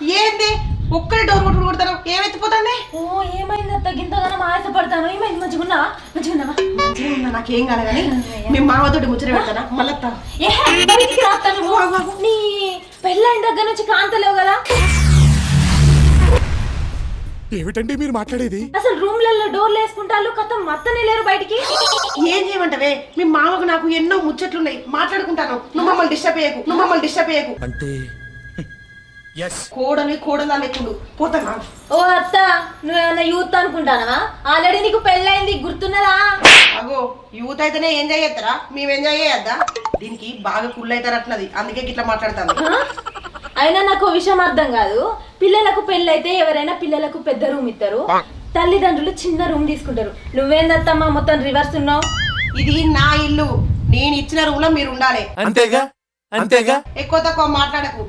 ఏంది ఒక్కరి డోర్ కొట్టుడు కొడతారు ఏమెత్తిపోతాండి? ఓ ఏమైంది అత్త గింతగానో ఆశపడతాను. ఏమైంది? మంచిగున్నావా? మంచిగున్నావా? మంచిగా ఉన్నా, నాకేం కాలే కానీ మీ మామతోటి ముచ్చట పెడతానా మళ్ళీ బయటికి రాస్తాను. నీ పెళ్ళైన దగ్గర నుంచి కాంతలేవు కదా. ఏమిటండి మీరు మాట్లాడేది? అసలు రూమ్లలో డోర్లు వేసుకుంటారు కథ మత్తనే లేరు బయటికి. ఏం చేయమంటవే? మీ మామకు నాకు ఎన్నో ముచ్చట్లున్నాయి, మాట్లాడుకుంటాను. నువ్వు మమ్మల్ని డిస్టర్బ్ చేయకు. అంటే కోడలా లేకుండా పోతానా? ఓ అత్త నువ్వేమన్నా యూత్ అనుకుంటానవా? ఆల్రెడీ నీకు పెళ్ళైంది గుర్తున్నదా? అగో యూత్ అయితేనే ఎంజాయ్ చేస్తారా? మేము ఎంజాయ్ చేయొద్దా? దీనికి బాగా కుళ్ళు అవుతారట్నది, అందుకే ఇట్లా మాట్లాడతాను. అయినా నాకు విషయం అర్థం కాదు. పిల్లలకు పెళ్ళైతే ఎవరైనా పిల్లలకు పెద్ద రూమ్ ఇస్తారు, తల్లిదండ్రులు చిన్న రూమ్ తీసుకుంటారు. నువ్వేందత్తమ్మా మొత్తం రివర్స్ ఉన్నావు? ఇది నా ఇల్లు, నేను ఇచ్చిన రూమ్ లో మీరు ఉండాలి. అంతేగా ఎక్కువ తక్కువ మాట్లాడకు.